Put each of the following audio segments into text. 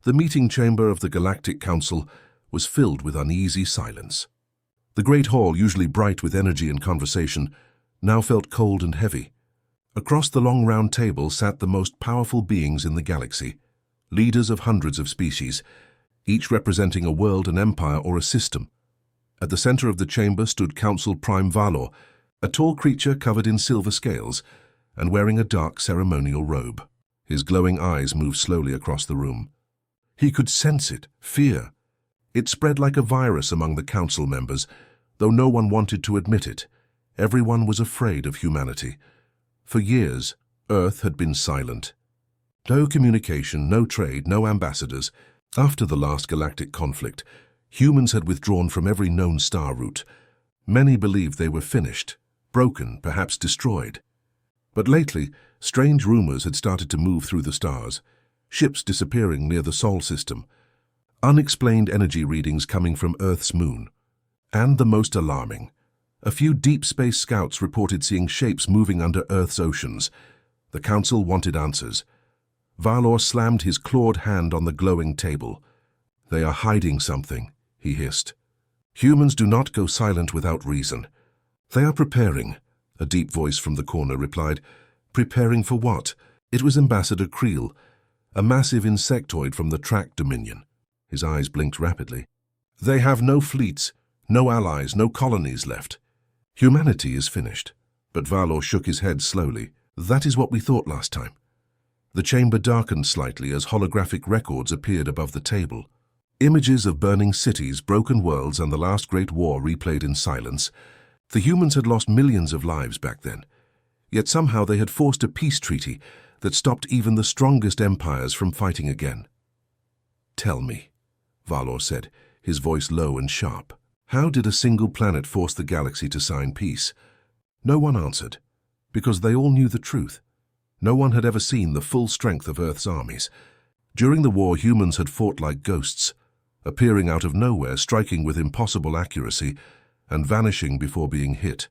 The meeting chamber of the Galactic Council was filled with uneasy silence. The great hall, usually bright with energy and conversation, now felt cold and heavy. Across the long round table sat the most powerful beings in the galaxy, leaders of hundreds of species, each representing a world, an empire, or a system. At the center of the chamber stood Council Prime Valor, a tall creature covered in silver scales and wearing a dark ceremonial robe. His glowing eyes moved slowly across the room. He could sense it, fear. It spread like a virus among the council members, though no one wanted to admit it. Everyone was afraid of humanity. For years, Earth had been silent. No communication, no trade, no ambassadors. After the last galactic conflict, humans had withdrawn from every known star route. Many believed they were finished, broken, perhaps destroyed. But lately, strange rumors had started to move through the stars. Ships disappearing near the Sol system, unexplained energy readings coming from Earth's moon. And the most alarming, a few deep space scouts reported seeing shapes moving under Earth's oceans. The Council wanted answers. Valor slammed his clawed hand on the glowing table. "They are hiding something," he hissed. "Humans do not go silent without reason." "They are preparing," a deep voice from the corner replied. "Preparing for what?" It was Ambassador Creel, a massive insectoid from the Track Dominion. His eyes blinked rapidly. "They have no fleets, no allies, no colonies left. Humanity is finished." But Valor shook his head slowly. "That is what we thought last time." The chamber darkened slightly as holographic records appeared above the table. Images of burning cities, broken worlds, and the last great war replayed in silence. The humans had lost millions of lives back then. Yet somehow they had forced a peace treaty that stopped even the strongest empires from fighting again. "Tell me," Valor said, his voice low and sharp. "How did a single planet force the galaxy to sign peace?" No one answered, because they all knew the truth. No one had ever seen the full strength of Earth's armies. During the war, humans had fought like ghosts, appearing out of nowhere, striking with impossible accuracy, and vanishing before being hit.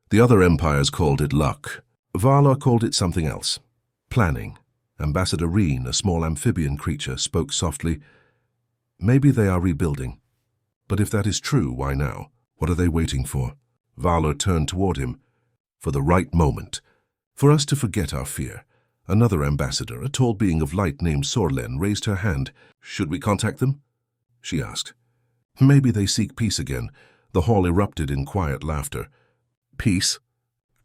The other empires called it luck. Valor called it something else. Planning. Ambassador Reen, a small amphibian creature, spoke softly. "Maybe they are rebuilding. But if that is true, why now? What are they waiting for?" Valor turned toward him. "For the right moment. For us to forget our fear." Another ambassador, a tall being of light named Sorlen, raised her hand. "Should we contact them?" she asked. "Maybe they seek peace again." The hall erupted in quiet laughter. "Peace?"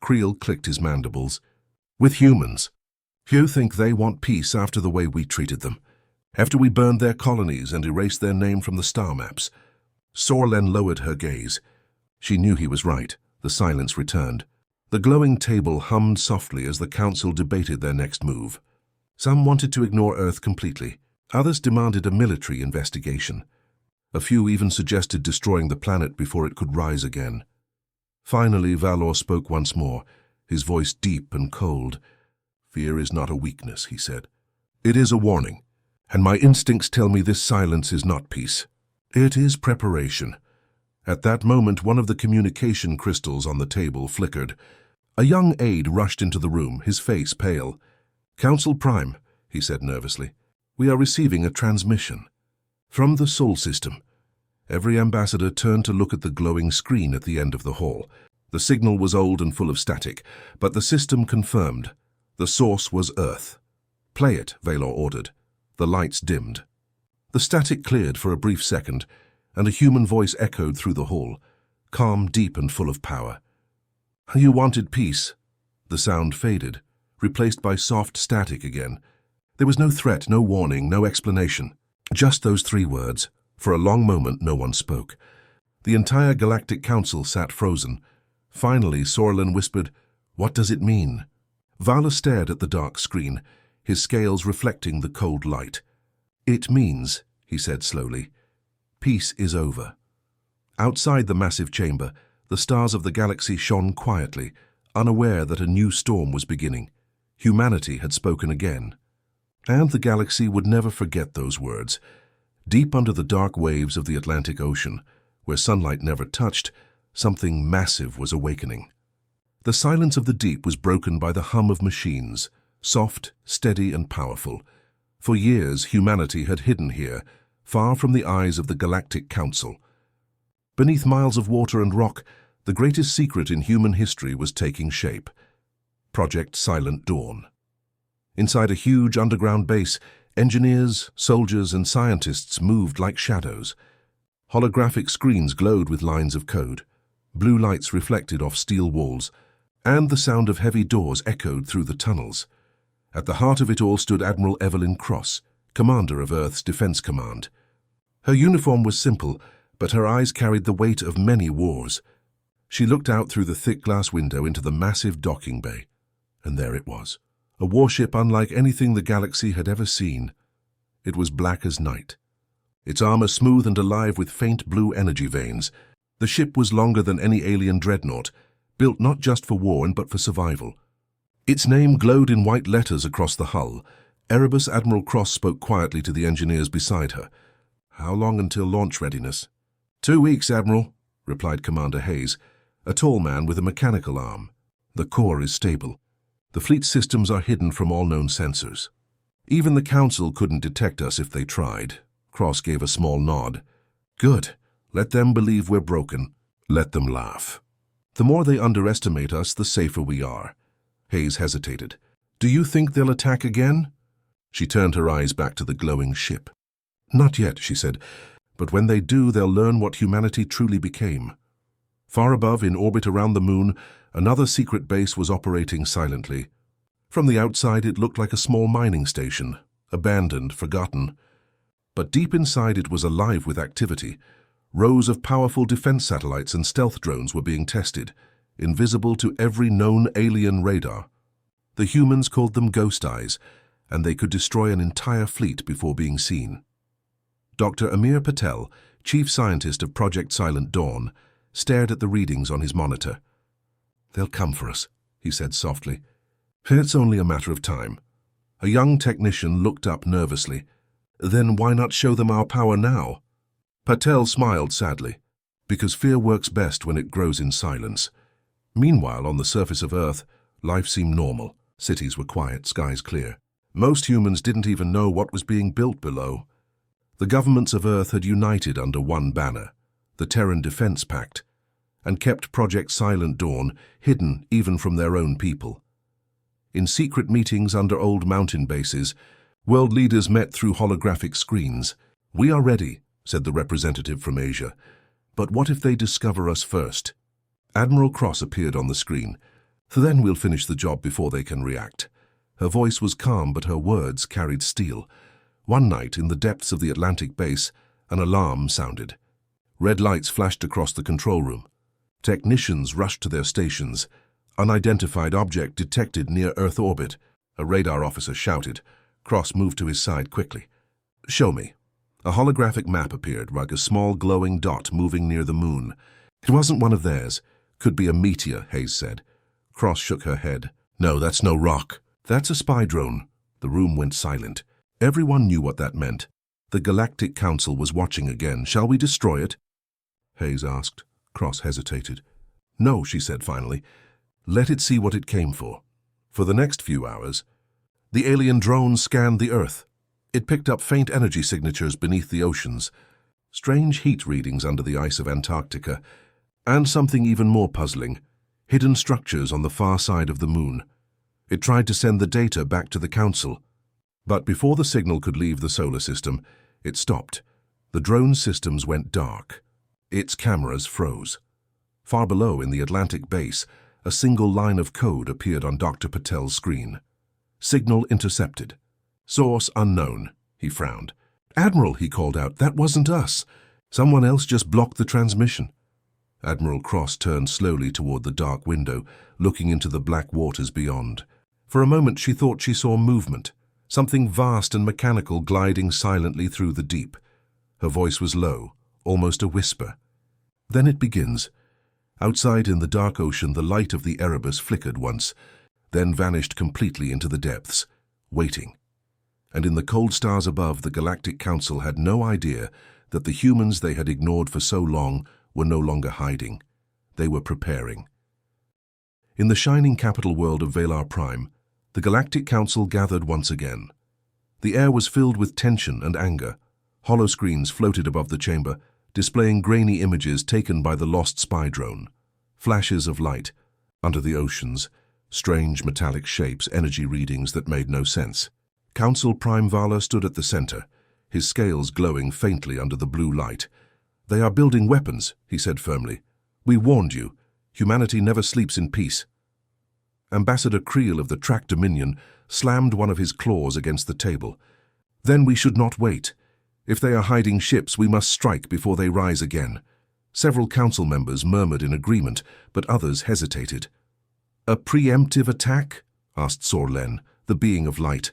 Creel clicked his mandibles. "With humans. You think they want peace after the way we treated them? After we burned their colonies and erased their name from the star maps?" Sorlen lowered her gaze. She knew he was right. The silence returned. The glowing table hummed softly as the council debated their next move. Some wanted to ignore Earth completely. Others demanded a military investigation. A few even suggested destroying the planet before it could rise again. Finally, Valor spoke once more, his voice deep and cold. "Fear is not a weakness," he said. "It is a warning, and my instincts tell me this silence is not peace. It is preparation." At that moment, one of the communication crystals on the table flickered. A young aide rushed into the room, his face pale. "Council Prime," he said nervously, "we are receiving a transmission from the Sol system." Every ambassador turned to look at the glowing screen at the end of the hall. The signal was old and full of static, but the system confirmed. The source was Earth. "Play it," Valor ordered. The lights dimmed. The static cleared for a brief second, and a human voice echoed through the hall, calm, deep, and full of power. "You wanted peace." The sound faded, replaced by soft static again. There was no threat, no warning, no explanation. Just those three words. For a long moment, no one spoke. The entire Galactic Council sat frozen. Finally, Sorlen whispered, "What does it mean?" Valor stared at the dark screen, his scales reflecting the cold light. "It means," he said slowly, "peace is over." Outside the massive chamber, the stars of the galaxy shone quietly, unaware that a new storm was beginning. Humanity had spoken again. And the galaxy would never forget those words. Deep under the dark waves of the Atlantic Ocean, where sunlight never touched, something massive was awakening. The silence of the deep was broken by the hum of machines, soft, steady, and powerful. For years, humanity had hidden here, far from the eyes of the Galactic Council. Beneath miles of water and rock, the greatest secret in human history was taking shape. Project Silent Dawn. Inside a huge underground base, engineers, soldiers, and scientists moved like shadows. Holographic screens glowed with lines of code. Blue lights reflected off steel walls, and the sound of heavy doors echoed through the tunnels. At the heart of it all stood Admiral Evelyn Cross, commander of Earth's Defense Command. Her uniform was simple, but her eyes carried the weight of many wars. She looked out through the thick glass window into the massive docking bay. And there it was, a warship unlike anything the galaxy had ever seen. It was black as night, its armor smooth and alive with faint blue energy veins. The ship was longer than any alien dreadnought, built not just for war but for survival. Its name glowed in white letters across the hull. Erebus Admiral Cross spoke quietly to the engineers beside her. "How long until launch readiness?" 2 weeks, Admiral," replied Commander Hayes, a tall man with a mechanical arm. "The core is stable. The fleet systems are hidden from all known sensors. Even the Council couldn't detect us if they tried." Cross gave a small nod. "Good. Let them believe we're broken. Let them laugh. The more they underestimate us, the safer we are." Hayes hesitated. "Do you think they'll attack again?" She turned her eyes back to the glowing ship. "Not yet," she said, "but when they do, they'll learn what humanity truly became." Far above, in orbit around the moon, another secret base was operating silently. From the outside, it looked like a small mining station, abandoned, forgotten. But deep inside, it was alive with activity. Rows of powerful defense satellites and stealth drones were being tested, invisible to every known alien radar. The humans called them ghost eyes, and they could destroy an entire fleet before being seen. Dr. Amir Patel, chief scientist of Project Silent Dawn, stared at the readings on his monitor. "They'll come for us," he said softly. "It's only a matter of time." A young technician looked up nervously. "Then why not show them our power now?" Patel smiled sadly. "Because fear works best when it grows in silence." Meanwhile, on the surface of Earth, life seemed normal. Cities were quiet, skies clear. Most humans didn't even know what was being built below. The governments of Earth had united under one banner, the Terran Defense Pact, and kept Project Silent Dawn hidden even from their own people. In secret meetings under old mountain bases, world leaders met through holographic screens. "We are ready," said the representative from Asia. "But what if they discover us first?" Admiral Cross appeared on the screen. "Then we'll finish the job before they can react." Her voice was calm, but her words carried steel. One night, in the depths of the Atlantic base, an alarm sounded. Red lights flashed across the control room. Technicians rushed to their stations. "Unidentified object detected near Earth orbit," a radar officer shouted. Cross moved to his side quickly. "Show me." A holographic map appeared, like a small glowing dot moving near the moon. It wasn't one of theirs. "Could be a meteor," Hayes said. Cross shook her head. "No, that's no rock. That's a spy drone." The room went silent. Everyone knew what that meant. The Galactic Council was watching again. "Shall we destroy it?" Hayes asked. Cross hesitated. "No," she said finally. "Let it see what it came for." For the next few hours, the alien drone scanned the Earth. It picked up faint energy signatures beneath the oceans, strange heat readings under the ice of Antarctica, and something even more puzzling, hidden structures on the far side of the moon. It tried to send the data back to the Council, but before the signal could leave the solar system, it stopped. The drone's systems went dark. Its cameras froze. Far below, in the Atlantic base, a single line of code appeared on Dr. Patel's screen. "Signal intercepted. Source unknown," he frowned. "Admiral," he called out, "that wasn't us. Someone else just blocked the transmission." Admiral Cross turned slowly toward the dark window, looking into the black waters beyond. For a moment she thought she saw movement, something vast and mechanical gliding silently through the deep. Her voice was low, almost a whisper. "Then it begins." Outside in the dark ocean, the light of the Erebus flickered once, then vanished completely into the depths, waiting. And in the cold stars above, the Galactic Council had no idea that the humans they had ignored for so long were no longer hiding. They were preparing. In the shining capital world of Valar Prime, the Galactic Council gathered once again. The air was filled with tension and anger. Hollow screens floated above the chamber, displaying grainy images taken by the lost spy drone. Flashes of light, under the oceans, strange metallic shapes, energy readings that made no sense. Council Prime Vala stood at the center, his scales glowing faintly under the blue light. "They are building weapons," he said firmly. "We warned you. Humanity never sleeps in peace." Ambassador Creel of the Track Dominion slammed one of his claws against the table. "Then we should not wait. If they are hiding ships, we must strike before they rise again." Several council members murmured in agreement, but others hesitated. "A preemptive attack?" asked Sorlen, the being of light.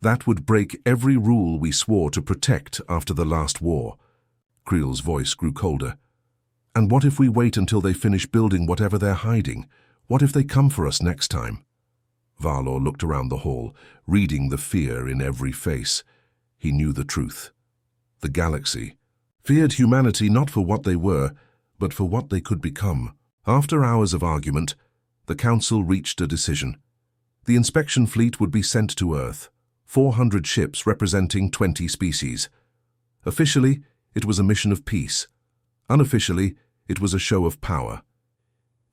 "That would break every rule we swore to protect after the last war." Creel's voice grew colder. "And what if we wait until they finish building whatever they're hiding? What if they come for us next time?" Valor looked around the hall, reading the fear in every face. He knew the truth. The galaxy feared humanity not for what they were, but for what they could become. After hours of argument, the Council reached a decision. The inspection fleet would be sent to Earth, 400 ships representing 20 species. Officially, it was a mission of peace. Unofficially, it was a show of power.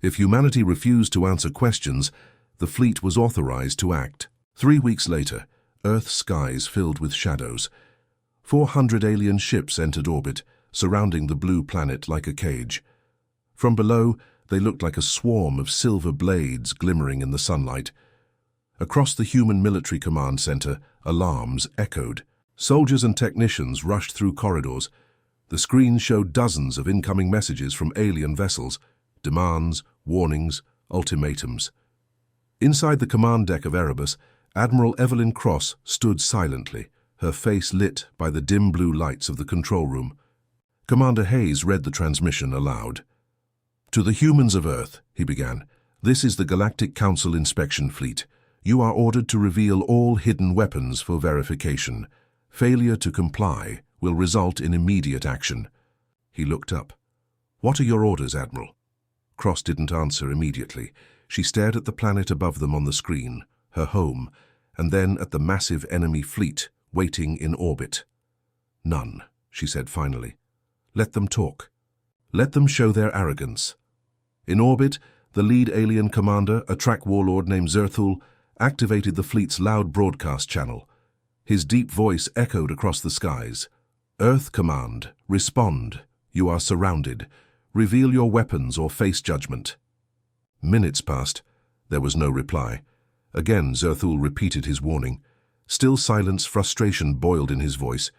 If humanity refused to answer questions, the fleet was authorized to act. 3 weeks later, Earth's skies filled with shadows. 400 alien ships entered orbit, surrounding the blue planet like a cage. From below, they looked like a swarm of silver blades glimmering in the sunlight. Across the human military command center, alarms echoed. Soldiers and technicians rushed through corridors. The screens showed dozens of incoming messages from alien vessels, demands, warnings, ultimatums. Inside the command deck of Erebus, Admiral Evelyn Cross stood silently, her face lit by the dim blue lights of the control room. Commander Hayes read the transmission aloud. "To the humans of Earth," he began, "this is the Galactic Council Inspection Fleet. You are ordered to reveal all hidden weapons for verification. Failure to comply will result in immediate action." He looked up. "What are your orders, Admiral?" Cross didn't answer immediately. She stared at the planet above them on the screen, her home, and then at the massive enemy fleet waiting in orbit. "None," she said finally. "Let them talk. Let them show their arrogance." In orbit, the lead alien commander, a track warlord named Zerthul, activated the fleet's loud broadcast channel. His deep voice echoed across the skies. "Earth Command, respond. You are surrounded. Reveal your weapons or face judgment." Minutes passed. There was no reply. Again, Zerthul repeated his warning. Still silence, frustration boiled in his voice.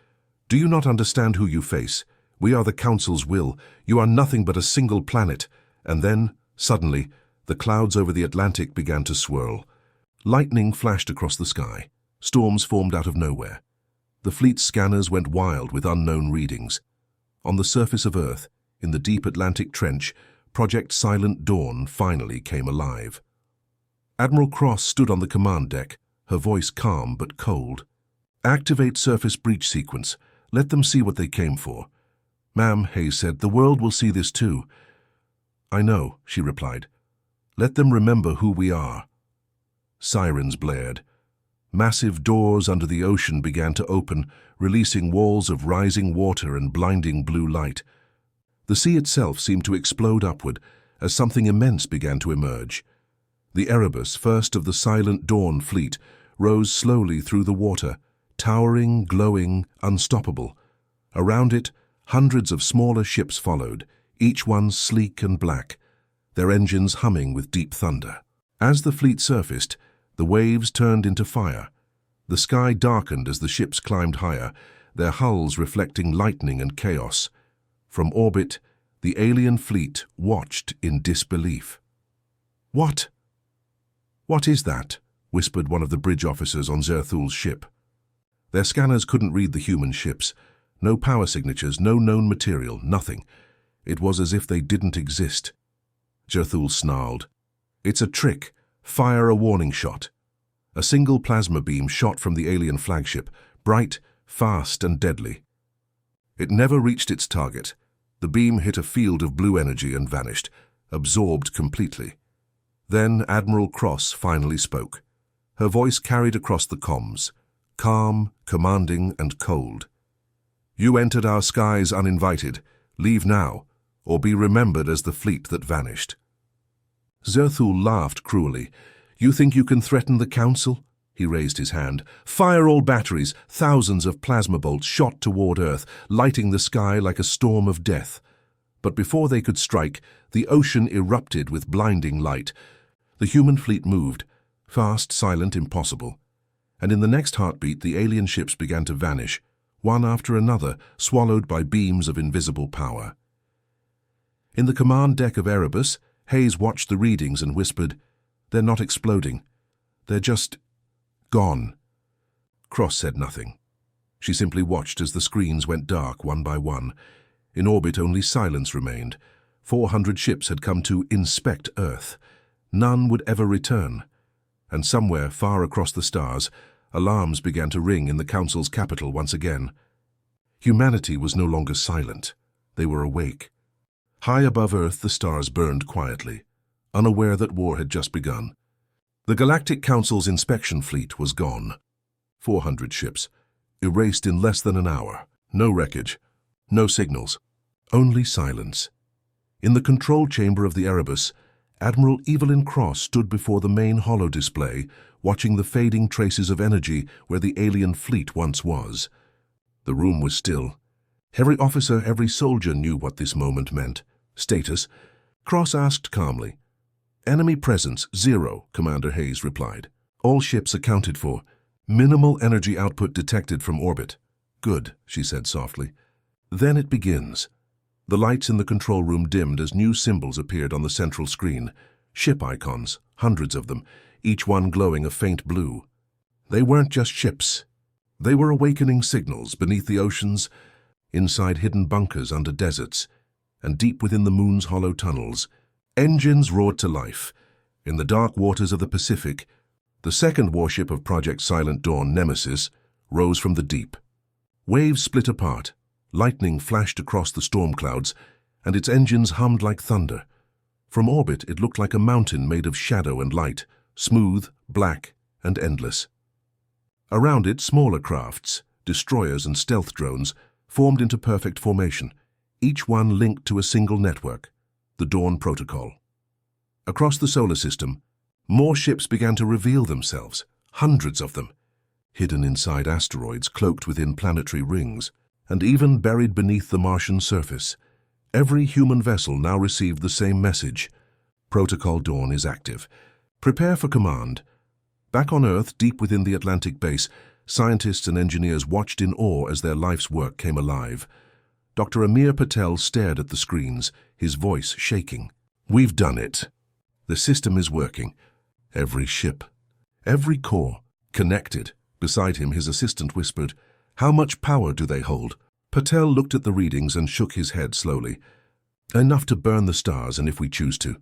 "Do you not understand who you face? We are the Council's will. You are nothing but a single planet." And then, suddenly, the clouds over the Atlantic began to swirl. Lightning flashed across the sky. Storms formed out of nowhere. The fleet's scanners went wild with unknown readings. On the surface of Earth, in the deep Atlantic trench, Project Silent Dawn finally came alive. Admiral Cross stood on the command deck, her voice calm but cold. "Activate surface breach sequence. Let them see what they came for." "Ma'am," Hayes said, "the world will see this too." "I know," she replied. "Let them remember who we are." Sirens blared. Massive doors under the ocean began to open, releasing walls of rising water and blinding blue light. The sea itself seemed to explode upward as something immense began to emerge. The Erebus, first of the Silent Dawn fleet, rose slowly through the water, towering, glowing, unstoppable. Around it, hundreds of smaller ships followed, each one sleek and black, their engines humming with deep thunder. As the fleet surfaced, the waves turned into fire. The sky darkened as the ships climbed higher, their hulls reflecting lightning and chaos. From orbit, the alien fleet watched in disbelief. "What? What is that?" whispered one of the bridge officers on Zerthul's ship. Their scanners couldn't read the human ships. No power signatures, no known material, nothing. It was as if they didn't exist. Zerthul snarled. "It's a trick. Fire a warning shot." A single plasma beam shot from the alien flagship, bright, fast, and deadly. It never reached its target. The beam hit a field of blue energy and vanished, absorbed completely. Then Admiral Cross finally spoke. Her voice carried across the comms. calm, commanding, and cold. "You entered our skies uninvited. Leave now, or be remembered as the fleet that vanished." Zerthul laughed cruelly. "You think you can threaten the Council?" He raised his hand. "Fire all batteries." Thousands of plasma bolts shot toward Earth, lighting the sky like a storm of death. But before they could strike, the ocean erupted with blinding light. The human fleet moved, fast, silent, impossible. And in the next heartbeat, the alien ships began to vanish, one after another, swallowed by beams of invisible power. In the command deck of Erebus, Hayes watched the readings and whispered, "They're not exploding. They're just gone." Cross said nothing. She simply watched as the screens went dark one by one. In orbit, only silence remained. 400 ships had come to inspect Earth. None would ever return. And somewhere, far across the stars, alarms began to ring in the Council's capital once again. Humanity was no longer silent. They were awake. High above Earth, the stars burned quietly, unaware that war had just begun. The Galactic Council's inspection fleet was gone. 400 ships, erased in less than an hour. No wreckage, no signals, only silence. In the control chamber of the Erebus, Admiral Evelyn Cross stood before the main holo display, watching the fading traces of energy where the alien fleet once was. The room was still. Every officer, every soldier knew what this moment meant. "Status?" Cross asked calmly. "Enemy presence, 0, Commander Hayes replied. "All ships accounted for. Minimal energy output detected from orbit." "Good," she said softly. "Then it begins." The lights in the control room dimmed as new symbols appeared on the central screen. Ship icons, hundreds of them, each one glowing a faint blue. They weren't just ships. They were awakening signals beneath the oceans, inside hidden bunkers under deserts, and deep within the moon's hollow tunnels. Engines roared to life. In the dark waters of the Pacific, the second warship of Project Silent Dawn, Nemesis, rose from the deep. Waves split apart, lightning flashed across the storm clouds, and its engines hummed like thunder. From orbit, it looked like a mountain made of shadow and light, smooth, black, and endless. Around it, smaller crafts, destroyers and stealth drones, formed into perfect formation, each one linked to a single network, the Dawn Protocol. Across the solar system, more ships began to reveal themselves, hundreds of them, hidden inside asteroids, cloaked within planetary rings, and even buried beneath the Martian surface. Every human vessel now received the same message: Protocol Dawn is active. Prepare for command. Back on Earth, deep within the Atlantic base, scientists and engineers watched in awe as their life's work came alive. Dr. Amir Patel stared at the screens, his voice shaking. "We've done it. The system is working. Every ship, every core, connected." Beside him, his assistant whispered, "How much power do they hold?" Patel looked at the readings and shook his head slowly. "Enough to burn the stars, and if we choose to."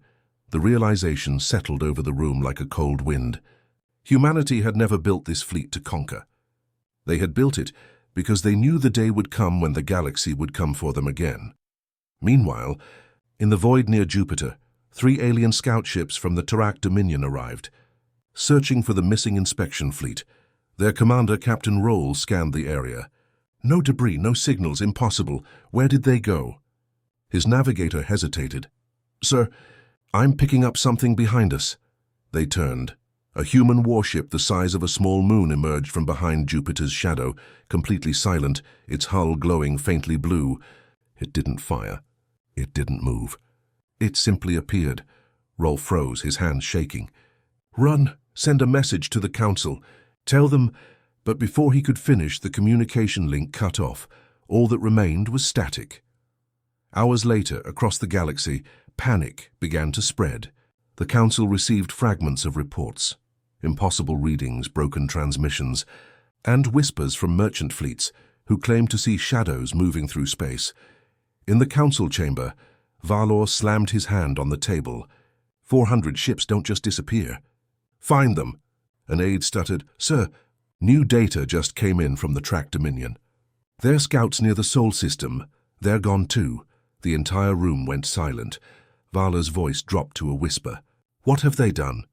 The realization settled over the room like a cold wind. Humanity had never built this fleet to conquer. They had built it because they knew the day would come when the galaxy would come for them again. Meanwhile, in the void near Jupiter, 3 alien scout ships from the Tarak Dominion arrived. Searching for the missing inspection fleet, their commander, Captain Roll, scanned the area. No debris, no signals, impossible. Where did they go? His navigator hesitated. "Sir, I'm picking up something behind us." They turned. A human warship the size of a small moon emerged from behind Jupiter's shadow, completely silent, its hull glowing faintly blue. It didn't fire. It didn't move. It simply appeared. Roll froze, his hands shaking. "Run, send a message to the Council. Tell them..." But before he could finish, the communication link cut off. All that remained was static. Hours later, across the galaxy, panic began to spread. The Council received fragments of reports, impossible readings, broken transmissions, and whispers from merchant fleets who claimed to see shadows moving through space. In the Council chamber, Valor slammed his hand on the table. 400 ships don't just disappear. "Find them." An aide stuttered. "Sir, new data just came in from the Tarak Dominion. They're scouts near the Sol system. They're gone too." The entire room went silent. Vala's voice dropped to a whisper. "What have they done?"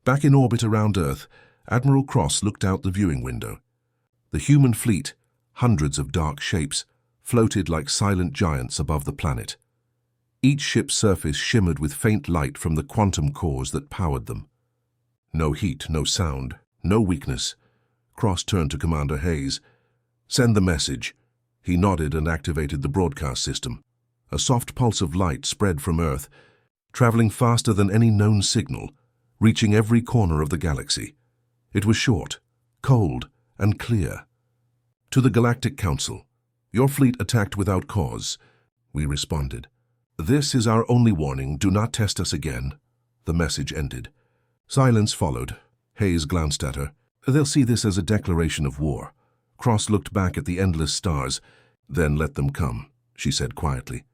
Back in orbit around Earth, Admiral Cross looked out the viewing window. The human fleet, hundreds of dark shapes, floated like silent giants above the planet. Each ship's surface shimmered with faint light from the quantum cores that powered them. No heat, no sound, no weakness. Cross turned to Commander Hayes. "Send the message." He nodded and activated the broadcast system. A soft pulse of light spread from Earth, traveling faster than any known signal, reaching every corner of the galaxy. It was short, cold, and clear. "To the Galactic Council. Your fleet attacked without cause," we responded. "This is our only warning. Do not test us again." The message ended. Silence followed. Hayes glanced at her. "They'll see this as a declaration of war." Cross looked back at the endless stars. "Then let them come," she said quietly.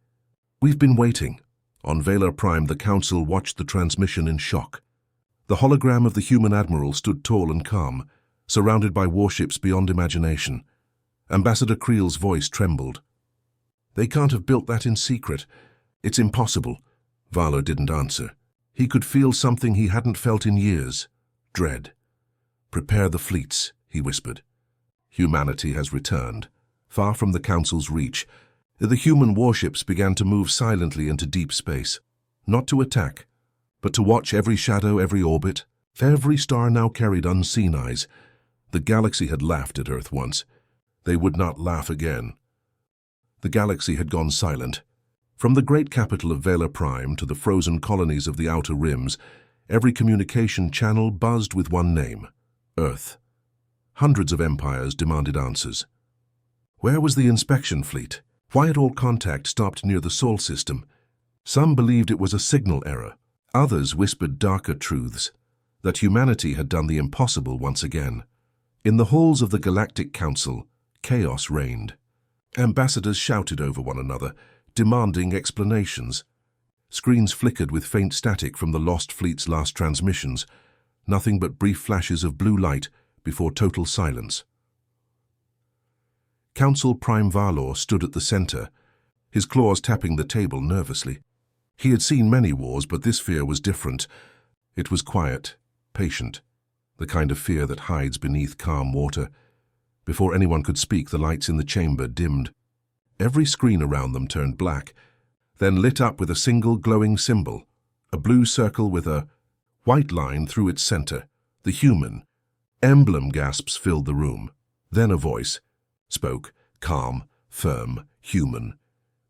"We've been waiting." On Valar Prime, the Council watched the transmission in shock. The hologram of the human admiral stood tall and calm, surrounded by warships beyond imagination. Ambassador Creel's voice trembled. "They can't have built that in secret. It's impossible." Valar didn't answer. He could feel something he hadn't felt in years. Dread. "Prepare the fleets," he whispered. Humanity has returned. Far from the Council's reach, the human warships began to move silently into deep space. Not to attack, but to watch every shadow, every orbit. Every star now carried unseen eyes. The galaxy had laughed at Earth once. They would not laugh again. The galaxy had gone silent. From the great capital of Valar Prime to the frozen colonies of the outer rims, every communication channel buzzed with one name: Earth. Hundreds of empires demanded answers. Where was the inspection fleet? Why had all contact stopped near the Sol system? Some believed it was a signal error. Others whispered darker truths, that humanity had done the impossible once again. In the halls of the Galactic Council, chaos reigned. Ambassadors shouted over one another, demanding explanations. Screens flickered with faint static from the lost fleet's last transmissions, nothing but brief flashes of blue light before total silence. Council Prime Valar stood at the center, his claws tapping the table nervously. He had seen many wars, but this fear was different. It was quiet, patient, the kind of fear that hides beneath calm water. Before anyone could speak, the lights in the chamber dimmed. Every screen around them turned black, then lit up with a single glowing symbol, a blue circle with a white line through its center, the human. Emblem gasps filled the room. Then a voice spoke, calm, firm, human,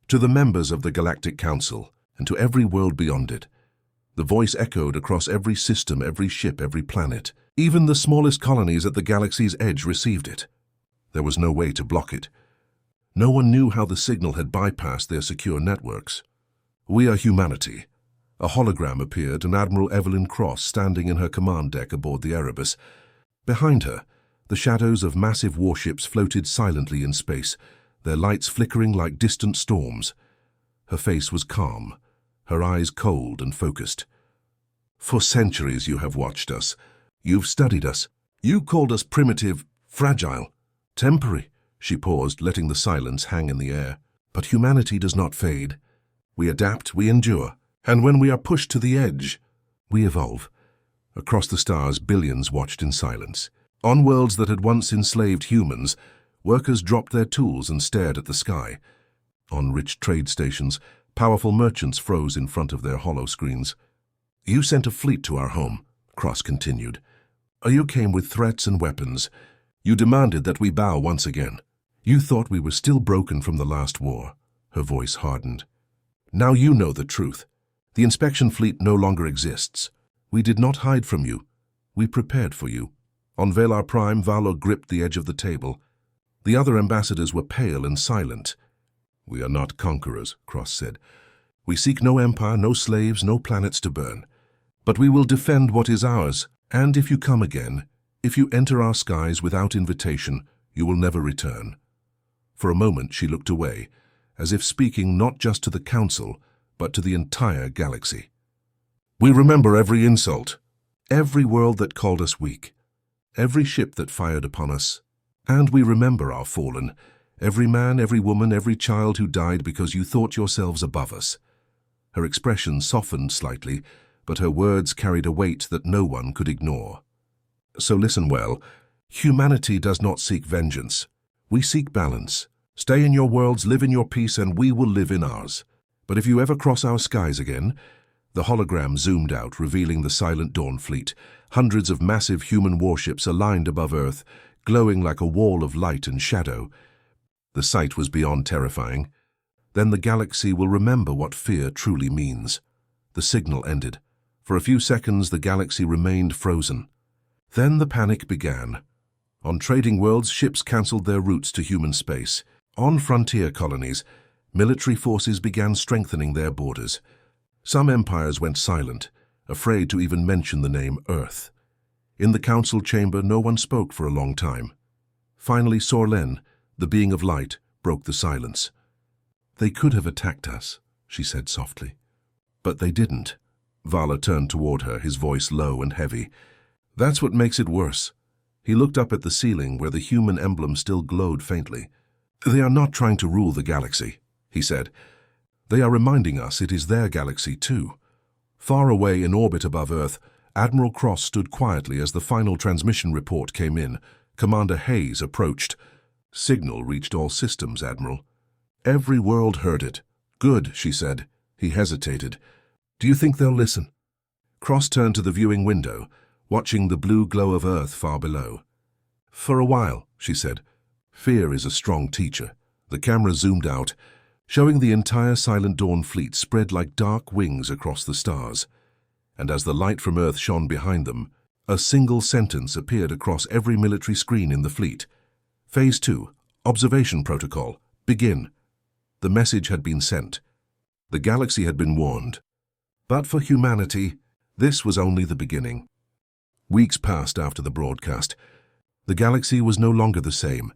to the members of the Galactic Council and to every world beyond it. The voice echoed across every system, every ship, every planet. Even the smallest colonies at the galaxy's edge received it. There was no way to block it. No one knew how the signal had bypassed their secure networks. "We are humanity." A hologram appeared, and Admiral Evelyn Cross standing in her command deck aboard the Erebus. Behind her, the shadows of massive warships floated silently in space, their lights flickering like distant storms. Her face was calm, her eyes cold and focused. "For centuries you have watched us. You've studied us. You called us primitive, fragile, temporary." She paused, letting the silence hang in the air. "But humanity does not fade. We adapt, we endure, and when we are pushed to the edge, we evolve." Across the stars, billions watched in silence. On worlds that had once enslaved humans, workers dropped their tools and stared at the sky. On rich trade stations, powerful merchants froze in front of their hollow screens. "You sent a fleet to our home," Cross continued. "You came with threats and weapons. You demanded that we bow once again. You thought we were still broken from the last war." Her voice hardened. "Now you know the truth. The inspection fleet no longer exists. We did not hide from you. We prepared for you." On Valar Prime, Valar gripped the edge of the table. The other ambassadors were pale and silent. "We are not conquerors," Cross said. "We seek no empire, no slaves, no planets to burn. But we will defend what is ours, and if you come again, if you enter our skies without invitation, you will never return." For a moment she looked away, as if speaking not just to the Council, but to the entire galaxy. "We remember every insult, every world that called us weak, every ship that fired upon us, and we remember our fallen, every man, every woman, every child who died because you thought yourselves above us." Her expression softened slightly, but her words carried a weight that no one could ignore. "So listen well. Humanity does not seek vengeance. We seek balance. Stay in your worlds, live in your peace, and we will live in ours. But if you ever cross our skies again—" The hologram zoomed out, revealing the Silent Dawn fleet, hundreds of massive human warships aligned above Earth, glowing like a wall of light and shadow. The sight was beyond terrifying. Then the galaxy will remember what fear truly means. The signal ended. For a few seconds, the galaxy remained frozen. Then the panic began. On trading worlds, ships cancelled their routes to human space. On frontier colonies, military forces began strengthening their borders. Some empires went silent, afraid to even mention the name Earth. In the council chamber, no one spoke for a long time. Finally, Sorlen, the being of light, broke the silence. "They could have attacked us," she said softly. "But they didn't." Vala turned toward her, his voice low and heavy. "That's what makes it worse." He looked up at the ceiling where the human emblem still glowed faintly. "They are not trying to rule the galaxy," he said. "They are reminding us it is their galaxy too." Far away in orbit above Earth, Admiral Cross stood quietly as the final transmission report came in. Commander Hayes approached. "Signal reached all systems, Admiral." "Every world heard it." "Good," she said. He hesitated. "Do you think they'll listen?" Cross turned to the viewing window, watching the blue glow of Earth far below. "For a while," she said. "Fear is a strong teacher." The camera zoomed out, showing the entire Silent Dawn fleet spread like dark wings across the stars. And as the light from Earth shone behind them, a single sentence appeared across every military screen in the fleet. "Phase 2, Observation Protocol, begin." The message had been sent. The galaxy had been warned. But for humanity, this was only the beginning. Weeks passed after the broadcast. The galaxy was no longer the same.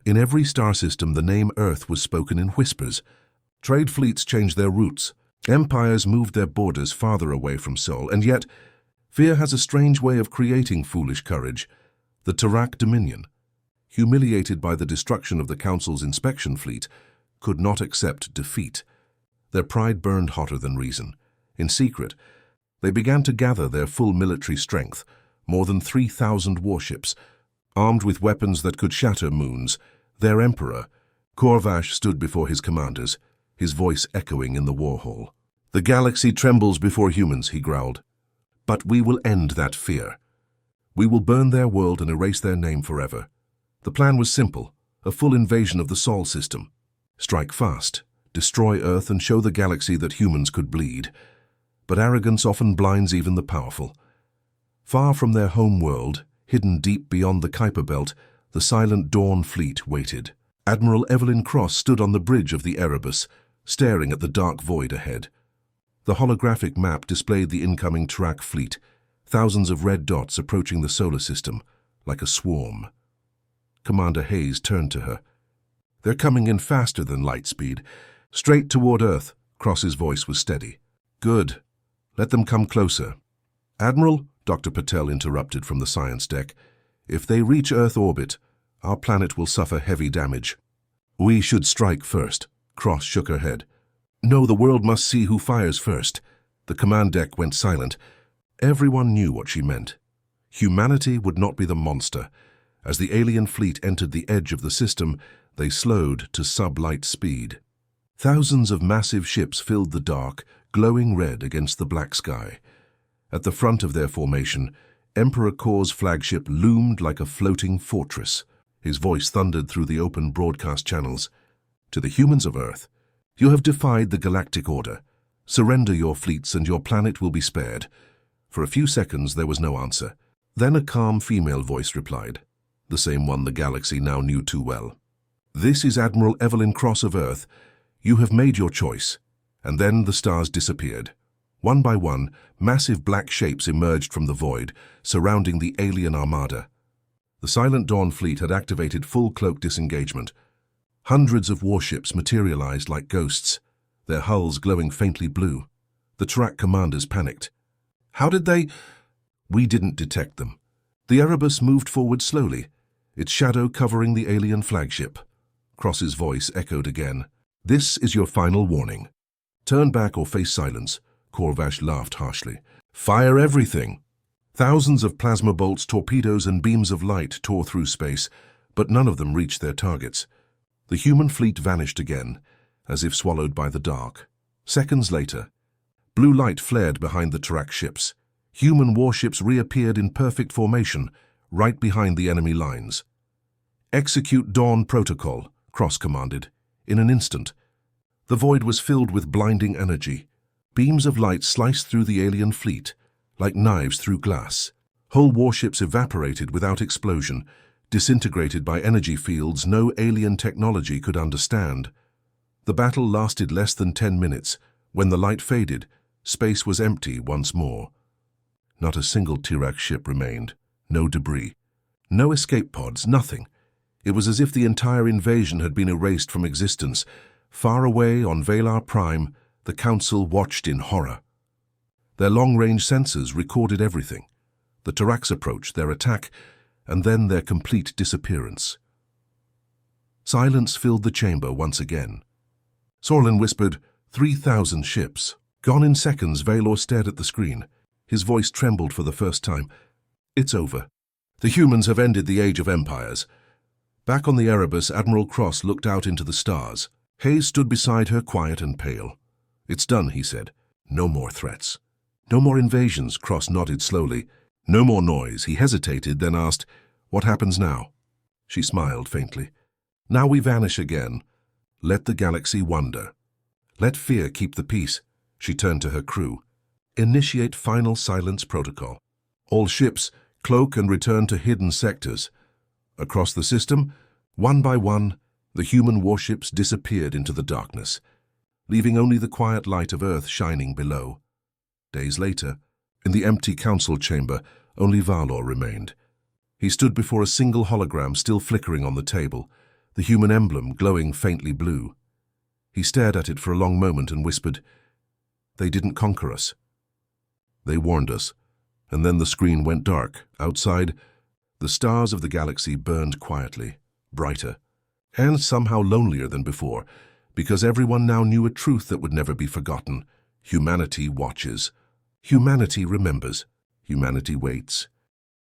In every star system, the name Earth was spoken in whispers. Trade fleets changed their routes. Empires moved their borders farther away from Sol, and yet, fear has a strange way of creating foolish courage. The Tarak Dominion, humiliated by the destruction of the Council's inspection fleet, could not accept defeat. Their pride burned hotter than reason. In secret, they began to gather their full military strength, more than 3,000 warships, armed with weapons that could shatter moons. Their emperor, Corvash, stood before his commanders, his voice echoing in the war hall. "The galaxy trembles before humans," he growled. "But we will end that fear. We will burn their world and erase their name forever." The plan was simple, a full invasion of the Sol system. Strike fast, destroy Earth, and show the galaxy that humans could bleed. But arrogance often blinds even the powerful. Far from their home world, hidden deep beyond the Kuiper Belt, the Silent Dawn fleet waited. Admiral Evelyn Cross stood on the bridge of the Erebus, staring at the dark void ahead. The holographic map displayed the incoming Tarak fleet, thousands of red dots approaching the solar system, like a swarm. Commander Hayes turned to her. "They're coming in faster than light speed. Straight toward Earth." Cross's voice was steady. "Good. Let them come closer." "Admiral," Dr. Patel interrupted from the science deck, "if they reach Earth orbit, our planet will suffer heavy damage." "We should strike first." Cross shook her head. "No, the world must see who fires first." The command deck went silent. Everyone knew what she meant. Humanity would not be the monster. As the alien fleet entered the edge of the system, they slowed to sub-light speed. Thousands of massive ships filled the dark, glowing red against the black sky. At the front of their formation, Emperor Kor's flagship loomed like a floating fortress. His voice thundered through the open broadcast channels. "To the humans of Earth, you have defied the Galactic Order. Surrender your fleets and your planet will be spared." For a few seconds there was no answer. Then a calm female voice replied, the same one the galaxy now knew too well. "This is Admiral Evelyn Cross of Earth. You have made your choice." And then the stars disappeared. One by one, massive black shapes emerged from the void, surrounding the alien armada. The Silent Dawn fleet had activated full cloak disengagement. Hundreds of warships materialized like ghosts, their hulls glowing faintly blue. The Tarak commanders panicked. "How did they—" "We didn't detect them." The Erebus moved forward slowly, its shadow covering the alien flagship. Cross's voice echoed again. "This is your final warning. Turn back or face silence." Corvash laughed harshly. "Fire everything." Thousands of plasma bolts, torpedoes, and beams of light tore through space, but none of them reached their targets. The human fleet vanished again, as if swallowed by the dark. Seconds later, blue light flared behind the Tarak ships. Human warships reappeared in perfect formation, right behind the enemy lines. "Execute Dawn Protocol," Cross commanded. In an instant, the void was filled with blinding energy. Beams of light sliced through the alien fleet, like knives through glass. Whole warships evaporated without explosion, disintegrated by energy fields no alien technology could understand. The battle lasted less than 10 minutes. When the light faded, space was empty once more. Not a single Tarak ship remained. No debris. No escape pods, nothing. It was as if the entire invasion had been erased from existence. Far away on Valar Prime, the Council watched in horror. Their long-range sensors recorded everything. The Tarak's approach, their attack, and then their complete disappearance. Silence filled the chamber once again. Sorlin whispered, 3,000 ships. Gone in seconds. Valor stared at the screen. His voice trembled for the first time. It's over. The humans have ended the Age of Empires. Back on the Erebus, Admiral Cross looked out into the stars. Hayes stood beside her, quiet and pale. It's done, he said. No more threats. No more invasions, Cross nodded slowly. No more noise. He hesitated, then asked, what happens now? She smiled faintly. Now we vanish again. Let the galaxy wonder. Let fear keep the peace. She turned to her crew. Initiate final silence protocol. All ships, cloak and return to hidden sectors. Across the system, one by one, the human warships disappeared into the darkness, leaving only the quiet light of Earth shining below. Days later, in the empty council chamber, only Valor remained. He stood before a single hologram still flickering on the table, the human emblem glowing faintly blue. He stared at it for a long moment and whispered, "They didn't conquer us. They warned us." And then the screen went dark. Outside, the stars of the galaxy burned quietly, brighter, and somehow lonelier than before, because everyone now knew a truth that would never be forgotten. Humanity watches. Humanity remembers. Humanity waits.